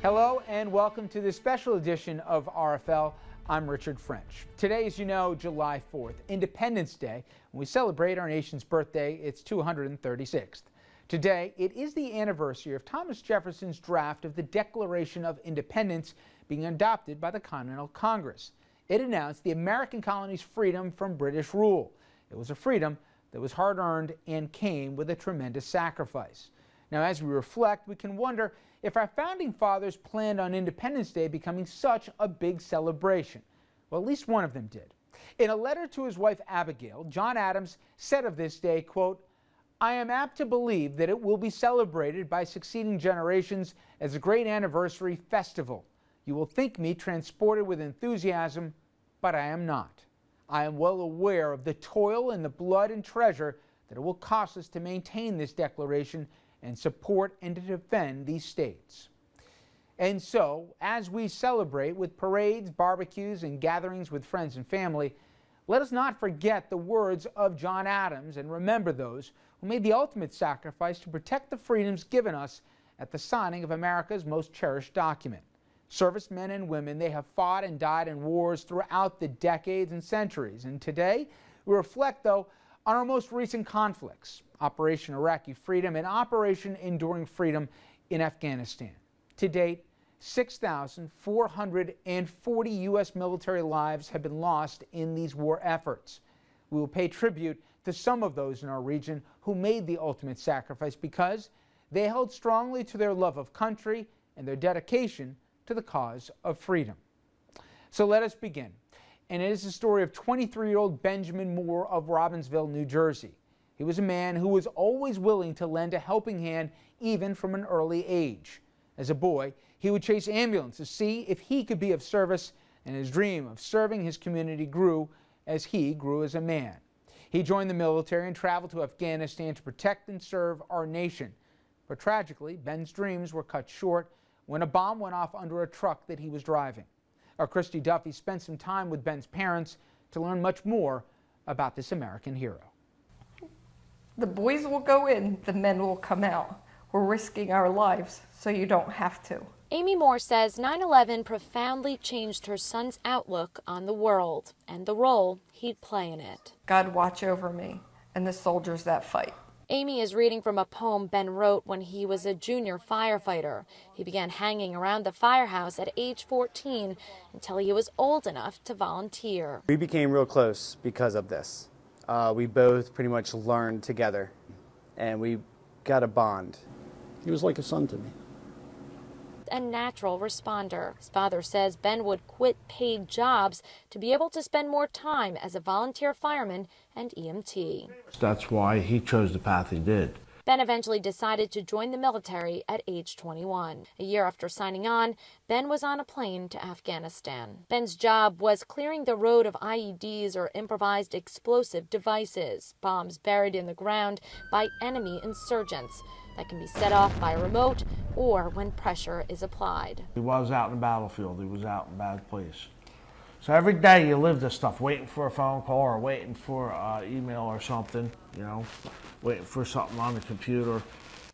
Hello and welcome to this special edition of RFL. I'm Richard French. Today, as you know, July 4th, Independence Day. When we celebrate our nation's birthday, it's 236th. Today, it is the anniversary of Thomas Jefferson's draft of the Declaration of Independence being adopted by the Continental Congress. It announced the American colonies' freedom from British rule. It was a freedom that was hard-earned and came with a tremendous sacrifice. Now, as we reflect, we can wonder if our founding fathers planned on Independence Day becoming such a big celebration. Well, at least one of them did. In a letter to his wife Abigail, John Adams said of this day, quote, "I am apt to believe that it will be celebrated by succeeding generations as a great anniversary festival. You will think me transported with enthusiasm, but I am not. I am well aware of the toil and the blood and treasure that it will cost us to maintain this declaration and support and to defend these states." And so, as we celebrate with parades, barbecues, and gatherings with friends and family, let us not forget the words of John Adams and remember those who made the ultimate sacrifice to protect the freedoms given us at the signing of America's most cherished document. Servicemen and women, they have fought and died in wars throughout the decades and centuries. And today, we reflect, though, on our most recent conflicts, Operation Iraqi Freedom and Operation Enduring Freedom in Afghanistan. To date, 6,440 U.S. military lives have been lost in these war efforts. We will pay tribute to some of those in our region who made the ultimate sacrifice because they held strongly to their love of country and their dedication to the cause of freedom. So let us begin. And it is the story of 23-year-old Benjamin Moore of Robbinsville, New Jersey. He was a man who was always willing to lend a helping hand even from an early age. As a boy, he would chase ambulances to see if he could be of service, and his dream of serving his community grew as he grew as a man. He joined the military and traveled to Afghanistan to protect and serve our nation. But tragically, Ben's dreams were cut short when a bomb went off under a truck that he was driving. Our Christy Duffy spent some time with Ben's parents to learn much more about this American hero. The boys will go in, the men will come out. We're risking our lives so you don't have to. Amy Moore says 9/11 profoundly changed her son's outlook on the world and the role he'd play in it. God watch over me and the soldiers that fight. Amy is reading from a poem Ben wrote when he was a junior firefighter. He began hanging around the firehouse at age 14 until he was old enough to volunteer. We became real close because of this. We both pretty much learned together, and we got a bond. He was like a son to me. A natural responder. His father says Ben would quit paid jobs to be able to spend more time as a volunteer fireman and EMT. That's why he chose the path he did. Ben eventually decided to join the military at age 21. A year after signing on, Ben was on a plane to Afghanistan. Ben's job was clearing the road of IEDs, or improvised explosive devices, bombs buried in the ground by enemy insurgents that can be set off by remote or when pressure is applied. He was out in the battlefield. He was out in a bad place. So every day you live this stuff, waiting for a phone call or waiting for an email or something, waiting for something on the computer.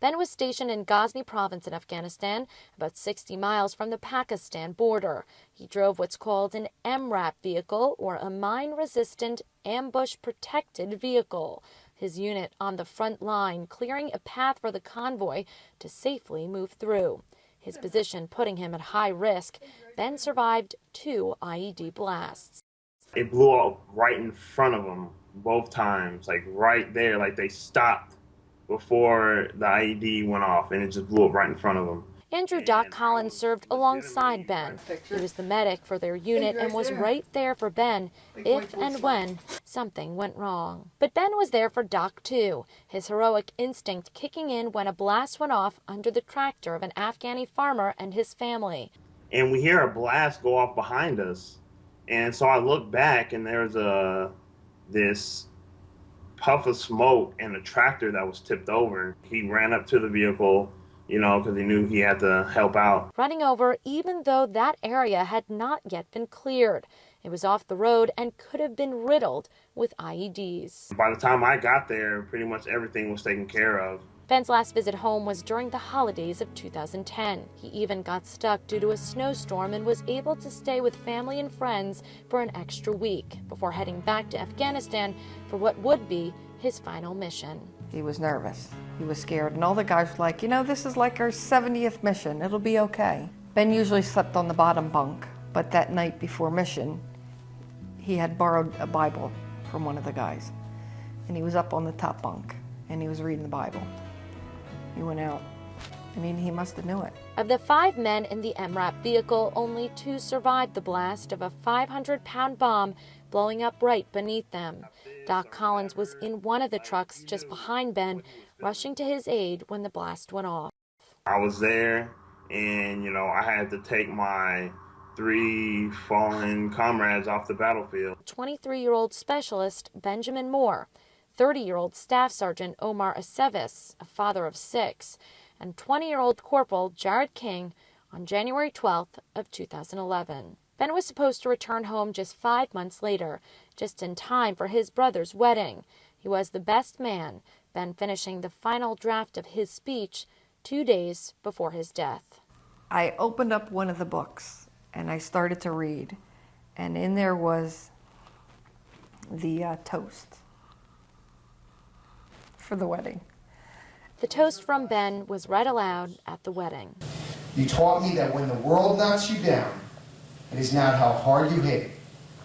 Ben was stationed in Ghazni province in Afghanistan, about 60 miles from the Pakistan border. He drove what's called an MRAP vehicle, or a mine-resistant, ambush-protected vehicle. His unit on the front line, clearing a path for the convoy to safely move through. His position putting him at high risk. Ben survived 2 IED blasts. It blew up right in front of them both times, like right there, like they stopped before the IED went off, and it just blew up right in front of them. Andrew Doc Collins served alongside Ben. He was the medic for their unit and was right there for Ben if and when something went wrong. But Ben was there for Doc too, his heroic instinct kicking in when a blast went off under the tractor of an Afghani farmer and his family. And we hear a blast go off behind us. And so I look back, and there's this puff of smoke and a tractor that was tipped over. He ran up to the vehicle, because he knew he had to help out. Running over even though that area had not yet been cleared. It was off the road and could have been riddled with IEDs. By the time I got there, pretty much everything was taken care of. Ben's last visit home was during the holidays of 2010. He even got stuck due to a snowstorm and was able to stay with family and friends for an extra week before heading back to Afghanistan for what would be his final mission. He was nervous. He was scared. And all the guys were like, you know, this is like our 70th mission. It'll be okay. Ben usually slept on the bottom bunk, but that night before mission, he had borrowed a Bible from one of the guys. And he was up on the top bunk, and he was reading the Bible. He went out. I mean, he must have knew it. Of the 5 men in the MRAP vehicle, only 2 survived the blast of a 500-pound bomb blowing up right beneath them. Doc Collins was in one of the trucks just behind Ben, rushing to his aid when the blast went off. I was there, and, you know, I had to take my 3 fallen comrades off the battlefield. 23-year-old Specialist Benjamin Moore, 30-year-old Staff Sergeant Omar Aceves, a father of 6, and 20-year-old Corporal Jared King on January 12th of 2011. Ben was supposed to return home just 5 months later, just in time for his brother's wedding. He was the best man, Ben finishing the final draft of his speech 2 days before his death. I opened up one of the books and I started to read, and in there was the toast for the wedding. The toast from Ben was read aloud at the wedding. You taught me that when the world knocks you down, it is not how hard you hit,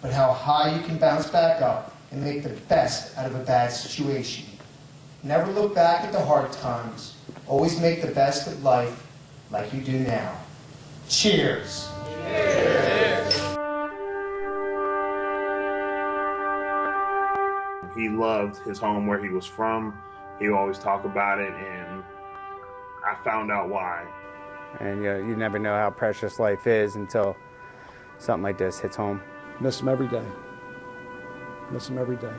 but how high you can bounce back up and make the best out of a bad situation. Never look back at the hard times. Always make the best of life like you do now. Cheers. Cheers. He loved his home where he was from. He would always talk about it, and I found out why. And you never know how precious life is until something like this hits home. Miss him every day. Miss him every day.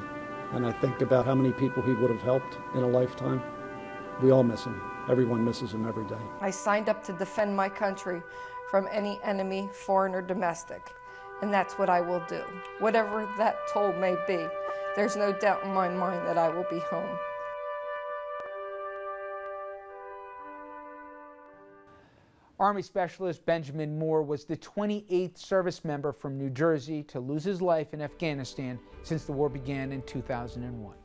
And I think about how many people he would have helped in a lifetime. We all miss him. Everyone misses him every day. I signed up to defend my country from any enemy, foreign or domestic, and that's what I will do. Whatever that toll may be, there's no doubt in my mind that I will be home. Army Specialist Benjamin Moore was the 28th service member from New Jersey to lose his life in Afghanistan since the war began in 2001.